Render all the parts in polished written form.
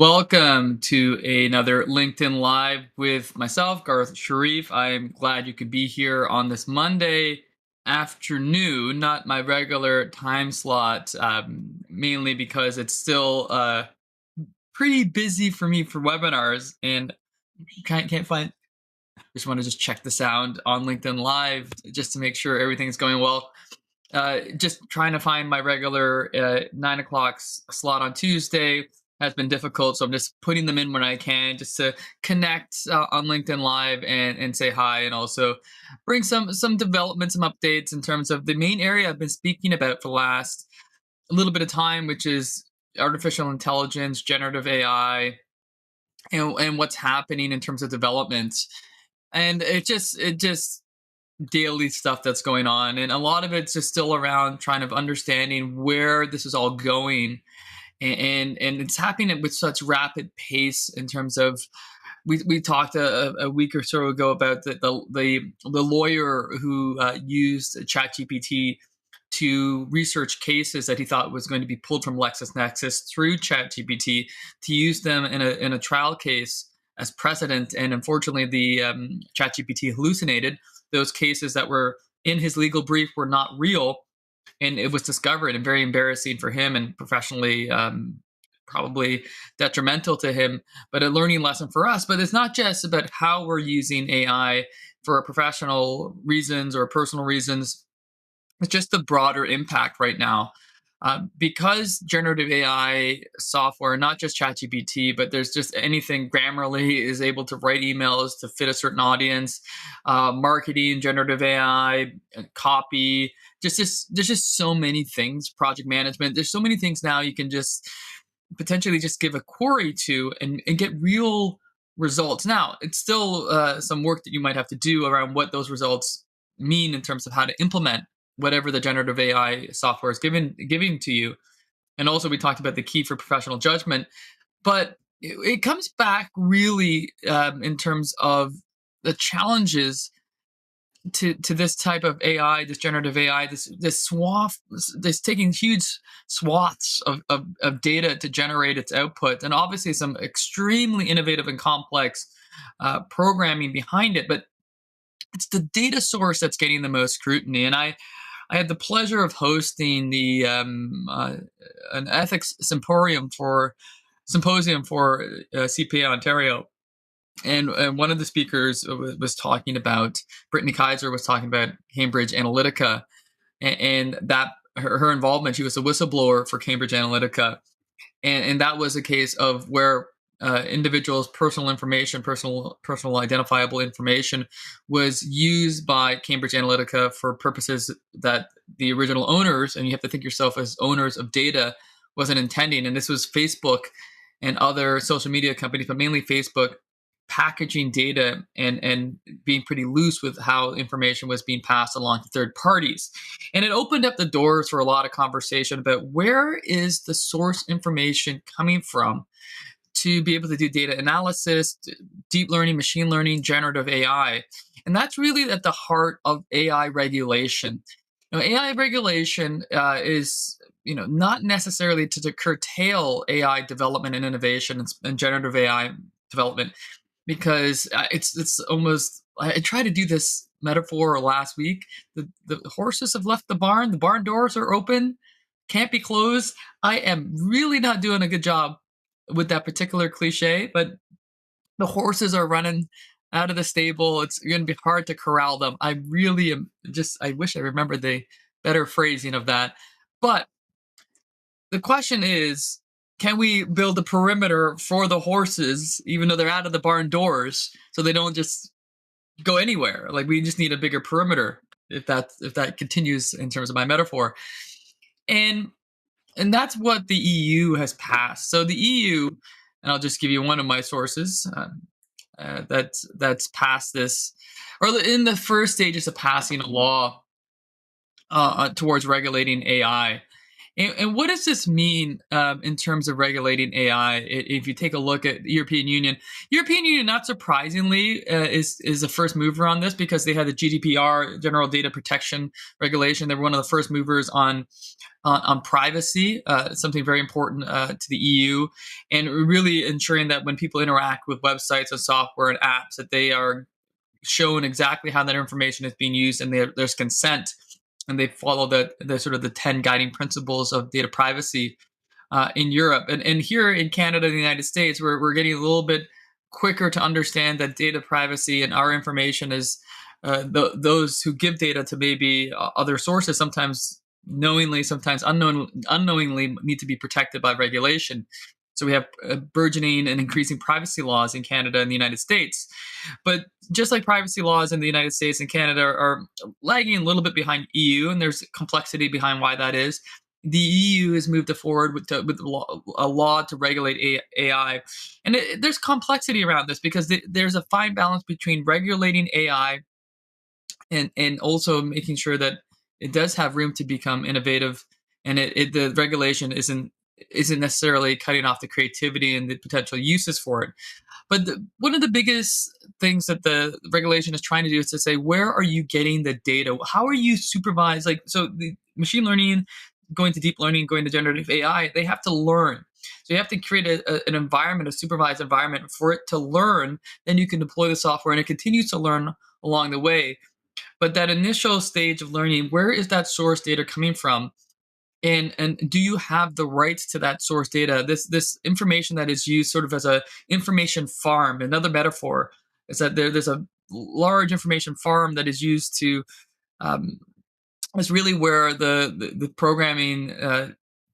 Welcome to another LinkedIn Live with myself, Garth Sharif. I'm glad you could be here on this Monday afternoon, not my regular time slot, mainly because it's still pretty busy for me for webinars and can't find. Just want to just check the sound on LinkedIn Live just to make sure everything's going well. Just trying to find my regular 9 o'clock slot on Tuesday has been difficult, so I'm just putting them in when I can, just to connect on LinkedIn Live and say hi, and also bring some developments, some updates in terms of the main area I've been speaking about for the last a little bit of time, which is artificial intelligence, generative AI, and what's happening in terms of development. And it just daily stuff that's going on, and a lot of it's just still around trying to understanding where this is all going, and it's happening with such rapid pace in terms of we talked a week or so ago about the lawyer who used ChatGPT to research cases that he thought was going to be pulled from LexisNexis through ChatGPT to use them in a trial case as precedent. And unfortunately, the ChatGPT hallucinated. Those cases that were in his legal brief were not real, and it was discovered, and very embarrassing for him and professionally probably detrimental to him, but a learning lesson for us. But it's not just about how we're using AI for professional reasons or personal reasons. It's just the broader impact right now. Because generative AI software, not just ChatGPT, but there's just anything. Grammarly is able to write emails to fit a certain audience. Marketing, generative AI, copy. There's just so many things. Project management. There's so many things now you can just potentially just give a query to and get real results. Now, it's still some work that you might have to do around what those results mean in terms of how to implement whatever the generative AI software is giving to you. And also, we talked about the key for professional judgment, but it comes back really in terms of the challenges to this type of AI, this generative AI, this swath, this taking huge swaths of data to generate its output, and obviously some extremely innovative and complex programming behind it. But it's the data source that's getting the most scrutiny. And I had the pleasure of hosting the an ethics symposium for CPA Ontario, and one of the speakers was talking about, Brittany Kaiser was talking about Cambridge Analytica, and that her involvement. She was a whistleblower for Cambridge Analytica, and that was a case of where individuals' personal information, personal identifiable information, was used by Cambridge Analytica for purposes that the original owners, and you have to think yourself as owners of data, wasn't intending. And this was Facebook and other social media companies, but mainly Facebook, packaging data and being pretty loose with how information was being passed along to third parties. And it opened up the doors for a lot of conversation about where is the source information coming from to be able to do data analysis, deep learning, machine learning, generative AI. And that's really at the heart of AI regulation. AI regulation is not necessarily to curtail AI development and innovation and generative AI development, because it's almost, I tried to do this metaphor last week. The horses have left the barn doors are open, can't be closed. I am really not doing a good job with that particular cliche, but the horses are running out of the stable. It's going to be hard to corral them. I really am I wish I remembered the better phrasing of that. But the question is, can we build a perimeter for the horses, even though they're out of the barn doors, so they don't just go anywhere? Like, we just need a bigger perimeter, if that continues in terms of my metaphor. And that's what the EU has passed. So the EU, and I'll just give you one of my sources that's passed this, or in the first stages of passing a law towards regulating AI. And what does this mean in terms of regulating AI? If you take a look at the European Union, not surprisingly, is the first mover on this because they had the GDPR, General Data Protection Regulation. They were one of the first movers on privacy, something very important to the EU, and really ensuring that when people interact with websites and software and apps, that they are shown exactly how that information is being used, and there's consent, and they follow the sort of the 10 guiding principles of data privacy in Europe. And here in Canada and the United States, we're getting a little bit quicker to understand that data privacy and our information is those who give data to maybe other sources, sometimes knowingly, sometimes unknowingly, need to be protected by regulation. So we have burgeoning and increasing privacy laws in Canada and the United States. But just like privacy laws in the United States and Canada are lagging a little bit behind EU, and there's complexity behind why that is. The EU has moved forward with a law to regulate AI, and there's complexity around this because there's a fine balance between regulating AI and also making sure that it does have room to become innovative, and the regulation isn't necessarily cutting off the creativity and the potential uses for it. But one of the biggest things that the regulation is trying to do is to say, where are you getting the data? How are you supervised? Like, so the machine learning, going to deep learning, going to generative AI, they have to learn. So you have to create an environment, a supervised environment for it to learn. Then you can deploy the software and it continues to learn along the way. But that initial stage of learning, where is that source data coming from? And do you have the rights to that source data, this information that is used sort of as a information farm? Another metaphor is that there's a large information farm that is used to um, is really where the programming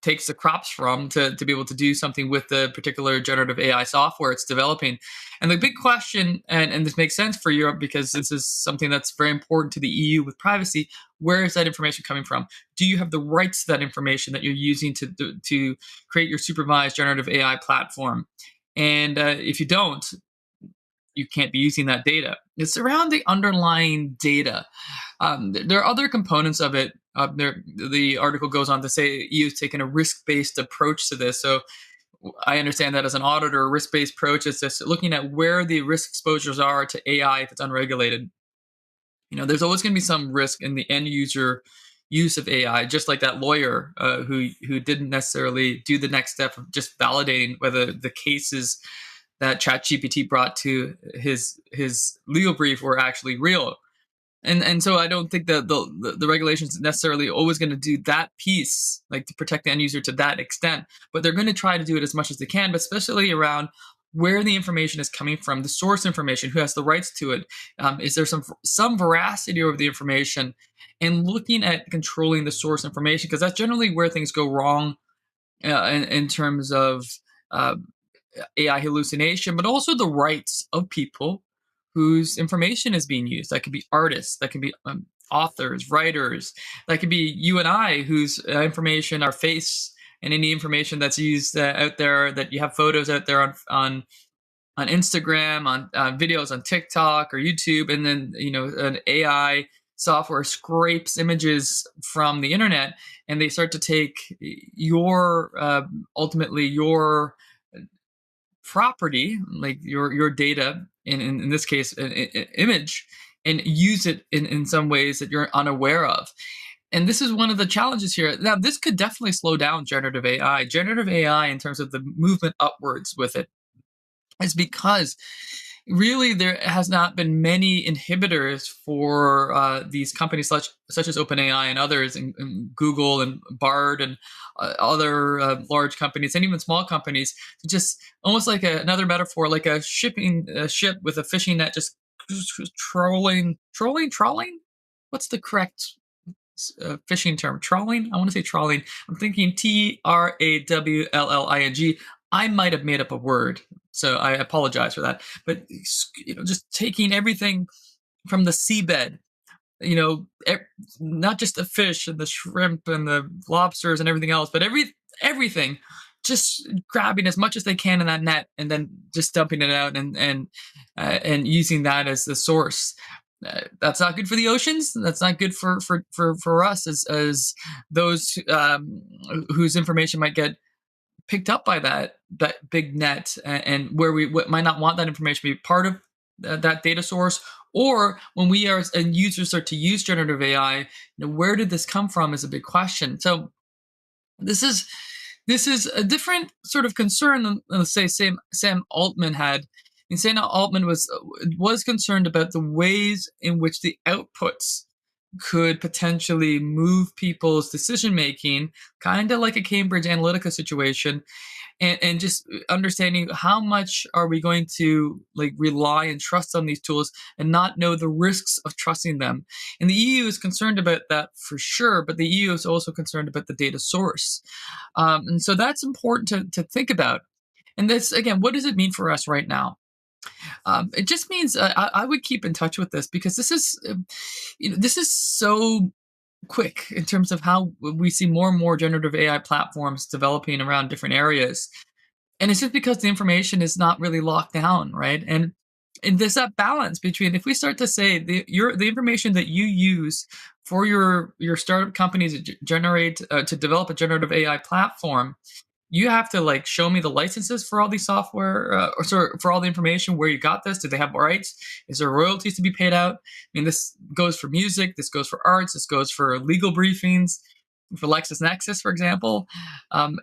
takes the crops from to be able to do something with the particular generative AI software it's developing. And the big question, and this makes sense for Europe because this is something that's very important to the EU with privacy, where is that information coming from? Do you have the rights to that information that you're using to create your supervised generative AI platform? And if you don't, you can't be using that data. It's around the underlying data. There are other components of it. The article goes on to say EU has taken a risk-based approach to this. So I understand that as an auditor, a risk-based approach is just looking at where the risk exposures are to AI if it's unregulated. There's always going to be some risk in the end user use of AI, just like that lawyer who didn't necessarily do the next step of just validating whether the cases that ChatGPT brought to his legal brief were actually real. And so I don't think that the regulations necessarily always going to do that piece, like to protect the end user to that extent. But they're going to try to do it as much as they can, but especially around where the information is coming from, the source information, who has the rights to it. Is there some veracity over the information, and looking at controlling the source information, because that's generally where things go wrong in terms of uh, AI hallucination, but also the rights of people whose information is being used. That could be artists, that could be authors, writers, that could be you and I, whose information, our face, and any information that's used out there, that you have photos out there on Instagram, on videos on TikTok or YouTube, and then an AI software scrapes images from the internet, and they start to take your ultimately your property, like your data, in this case, an image, and use it in some ways that you're unaware of. And this is one of the challenges here. Now, this could definitely slow down generative AI. Generative AI, in terms of the movement upwards with it, is because really there has not been many inhibitors for these companies such as OpenAI and others, and Google and Bard and other large companies, and even small companies, to just almost like another metaphor, like a ship with a fishing net, just trawling. What's the correct fishing term? Trawling? I want to say trawling. I'm thinking TRAWLLING. I might have made up a word, so I apologize for that. But just taking everything from the seabed, not just the fish and the shrimp and the lobsters and everything else, but everything, just grabbing as much as they can in that net and then just dumping it out and using that as the source. That's not good for the oceans. That's not good for us as those whose information might get picked up by that big net, and where we might not want that information to be part of that data source. Or when we are and users start to use generative AI, where did this come from is a big question. So this is this is a different sort of concern than, let's say, Sam Altman had. And Sam Altman was concerned about the ways in which the outputs could potentially move people's decision making, kind of like a Cambridge Analytica situation, and just understanding how much are we going to like rely and trust on these tools and not know the risks of trusting them. And the EU is concerned about that for sure, but the EU is also concerned about the data source. And so that's important to think about. And this, again, what does it mean for us right now? It just means I would keep in touch with this, because this is so quick in terms of how we see more and more generative AI platforms developing around different areas. And it's just because the information is not really locked down, right? And there's that balance between, if we start to say the information that you use for your startup companies to generate to develop a generative AI platform, you have to like show me the licenses for all these software, or sorry, for all the information, where you got this. Do they have rights? Is there royalties to be paid out? I mean, this goes for music, this goes for arts, this goes for legal briefings, for LexisNexis, for example. Um,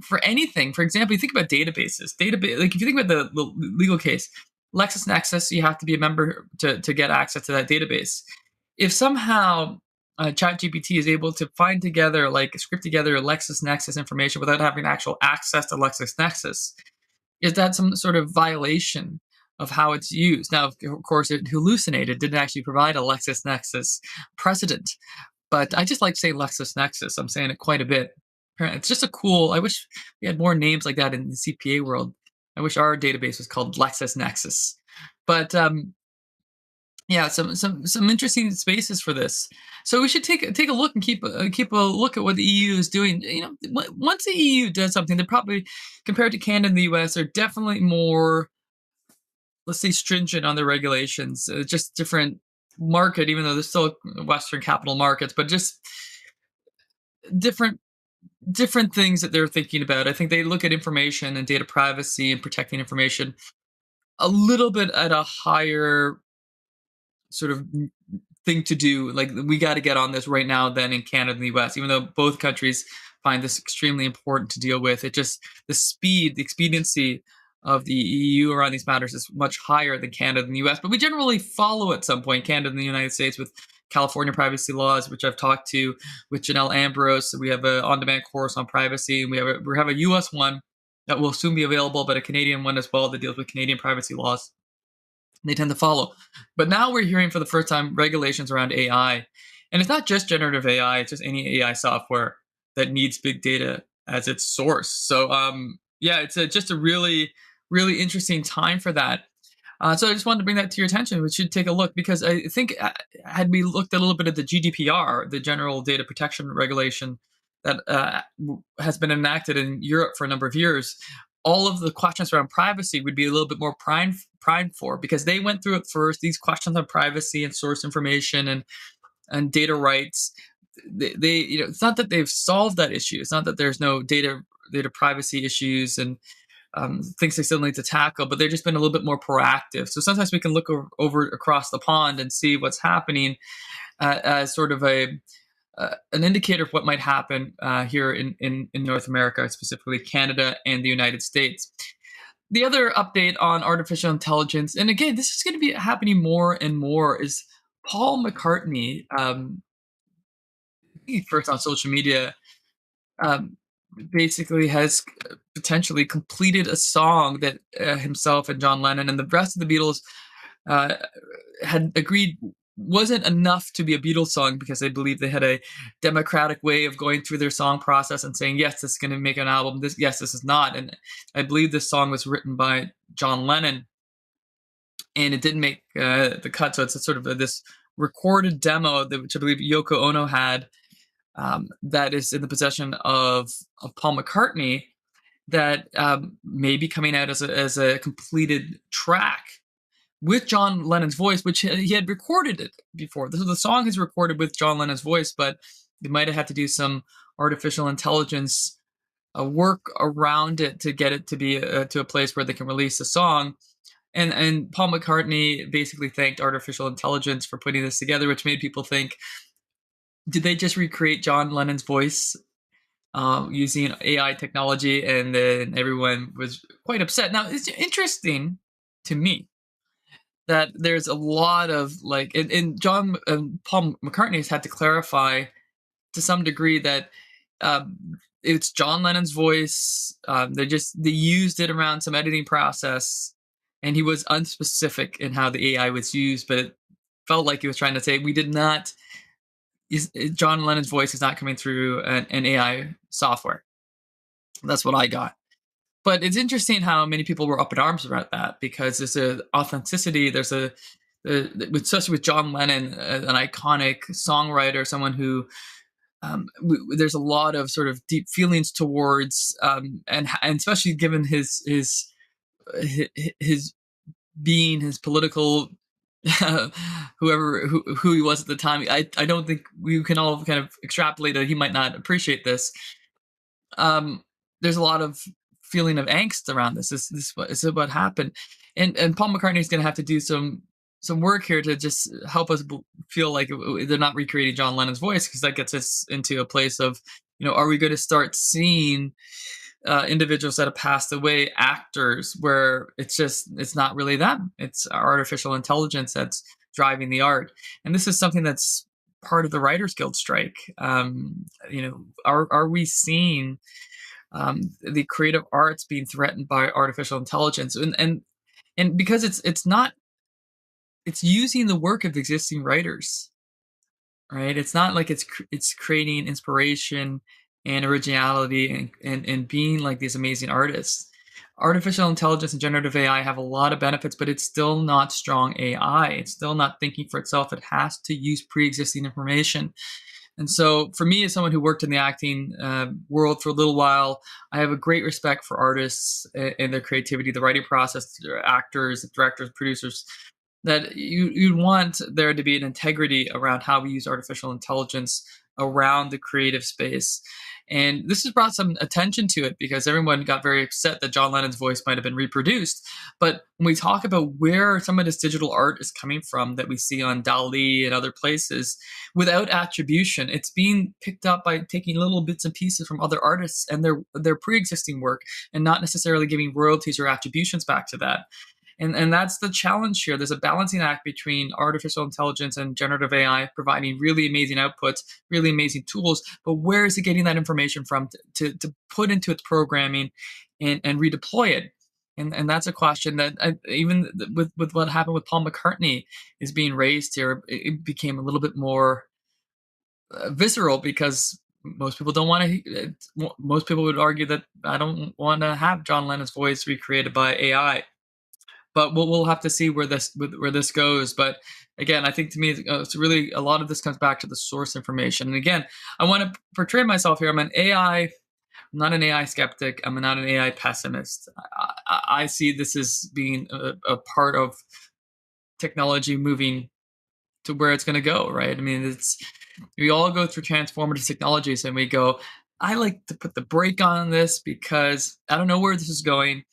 for anything, for example, you think about databases. Database, like if you think about the legal case, LexisNexis, you have to be a member to get access to that database. If somehow ChatGPT is able to find together, like script together LexisNexis information without having actual access to LexisNexis, is that some sort of violation of how it's used? Now, of course, it hallucinated, didn't actually provide a LexisNexis precedent, but I just like saying LexisNexis. I'm saying it quite a bit. It's just a cool. I wish we had more names like that in the CPA world. I wish our database was called LexisNexis. But yeah, some interesting spaces for this. So we should take a look and keep a look at what the EU is doing. Once the EU does something, they're probably, compared to Canada and the US, are definitely more, let's say, stringent on their regulations. Just different market, even though there's still Western capital markets, but just different things that they're thinking about. I think they look at information and data privacy and protecting information a little bit at a higher sort of thing to do. Like, we got to get on this right now than in Canada and the US, even though both countries find this extremely important to deal with. It just, the expediency of the EU around these matters is much higher than Canada and the US. But we generally follow at some point Canada and the United States with California privacy laws, which I've talked to with Janelle Ambrose. We have an on-demand course on privacy, and we have a US one that will soon be available, but a Canadian one as well that deals with Canadian privacy laws. They tend to follow. But now we're hearing for the first time regulations around AI. And it's not just generative AI, it's just any AI software that needs big data as its source. So yeah, it's just a really, really interesting time for that. So I just wanted to bring that to your attention. We should take a look, because I think had we looked a little bit at the GDPR, the General Data Protection Regulation that has been enacted in Europe for a number of years, all of the questions around privacy would be a little bit more primed for, because they went through it first. These questions on privacy and source information and data rights, they it's not that they've solved that issue. It's not that there's no data privacy issues and things they still need to tackle, but they've just been a little bit more proactive. So sometimes we can look over across the pond and see what's happening as sort of an indicator of what might happen here in North America, specifically Canada and the United States. The other update on artificial intelligence, and again, this is going to be happening more and more, is Paul McCartney, first on social media, um, basically has potentially completed a song that himself and John Lennon and the rest of the Beatles uh, had agreed wasn't enough to be a Beatles song, because they believed they had a democratic way of going through their song process and saying, yes, this is going to make an album. Yes, this is not. And I believe this song was written by John Lennon, and it didn't make the cut. So it's a sort of this recorded demo which I believe Yoko Ono had, that is in the possession of Paul McCartney, that may be coming out as a completed track. with John Lennon's voice, which he had recorded it before. The song is recorded with John Lennon's voice, but they might have had to do some artificial intelligence work around it to get it to be to a place where they can release a song. And Paul McCartney basically thanked artificial intelligence for putting this together, which made people think, did they just recreate John Lennon's voice using AI technology? And then everyone was quite upset. Now, it's interesting to me that there's a lot of like, and John and Paul McCartney has had to clarify to some degree that um, it's John Lennon's voice. They used it around some editing process, and he was unspecific in how the AI was used, but it felt like he was trying to say we did not. John Lennon's voice is not coming through an AI software. That's what I got. But it's interesting how many people were up in arms about that because there's a authenticity. There's especially with John Lennon, an iconic songwriter, someone who there's a lot of sort of deep feelings towards, and especially given his being, his political who he was at the time. I don't think we can all kind of extrapolate that he might not appreciate this. There's a lot of feeling of angst around this. This is what happened, and Paul McCartney is going to have to do some work here to just help us feel like they're not recreating John Lennon's voice, because that gets us into a place of, are we going to start seeing individuals that have passed away, actors, where it's not really them, it's artificial intelligence that's driving the art. And this is something that's part of the Writers Guild strike. Are we seeing the creative arts being threatened by artificial intelligence? And because it's using the work of existing writers, right? It's not like it's creating inspiration and originality and being like these amazing artists. Artificial intelligence and generative AI have a lot of benefits, but it's still not strong AI. It's still not thinking for itself. It has to use pre-existing information. And so, for me, as someone who worked in the acting world for a little while, I have a great respect for artists and their creativity, the writing process, actors, directors, producers. That you'd want there to be an integrity around how we use artificial intelligence around the creative space. And this has brought some attention to it because everyone got very upset that John Lennon's voice might have been reproduced. But when we talk about where some of this digital art is coming from that we see on Dali and other places, without attribution, it's being picked up by taking little bits and pieces from other artists and their pre-existing work, and not necessarily giving royalties or attributions back to that. And that's the challenge here. There's a balancing act between artificial intelligence and generative AI providing really amazing outputs, really amazing tools. But where is it getting that information from to put into its programming and redeploy it? And that's a question that even with what happened with Paul McCartney is being raised here. It became a little bit more visceral because most people don't want to. Most people would argue that I don't want to have John Lennon's voice recreated by AI, but we'll have to see where this goes. But again, I think to me, it's really a lot of this comes back to the source information. And again, I want to portray myself here. I'm not an AI skeptic. I'm not an AI pessimist. I see this as being a part of technology moving to where it's going to go. Right? I mean, we all go through transformative technologies, and we go, I like to put the brake on this because I don't know where this is going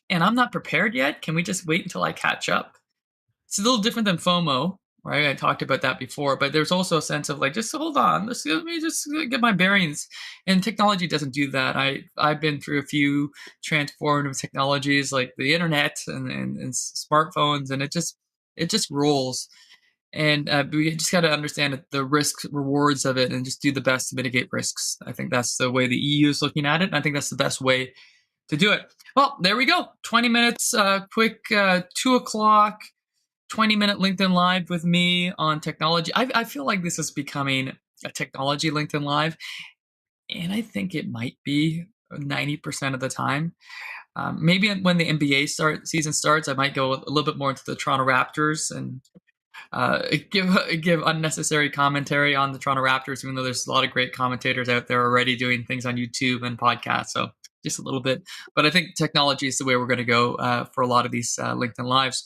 and I'm not prepared yet. Can we just wait until I catch up? It's a little different than FOMO, right? I talked about that before, but there's also a sense of like, just hold on, let me just get my bearings. And technology doesn't do that. I've been through a few transformative technologies like the internet and smartphones, and it just rolls. And we just got to understand the risks, rewards of it, and just do the best to mitigate risks. I think that's the way the EU is looking at it. And I think that's the best way to do it. Well, there we go. 20 minutes, quick 2 o'clock, 20-minute LinkedIn Live with me on technology. I feel like this is becoming a technology LinkedIn Live, and I think it might be 90% of the time. Maybe when the NBA season starts, I might go a little bit more into the Toronto Raptors and give unnecessary commentary on the Toronto Raptors, even though there's a lot of great commentators out there already doing things on YouTube and podcasts. So just a little bit, but I think technology is the way we're going to go for a lot of these LinkedIn Lives.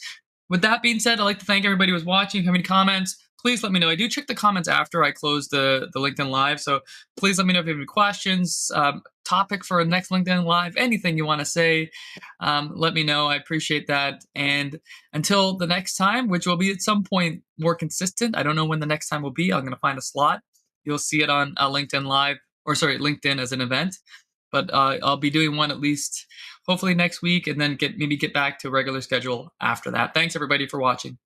With that being said, I'd like to thank everybody who was watching. If you have any comments, please let me know. I do check the comments after I close the LinkedIn Live, so please let me know if you have any questions, topic for a next LinkedIn Live, anything you want to say. Let me know. I appreciate that. And until the next time, which will be at some point more consistent, I don't know when the next time will be. I'm going to find a slot. You'll see it on LinkedIn Live, or sorry, LinkedIn as an event. But I'll be doing one at least hopefully next week, and then get back to regular schedule after that. Thanks everybody for watching.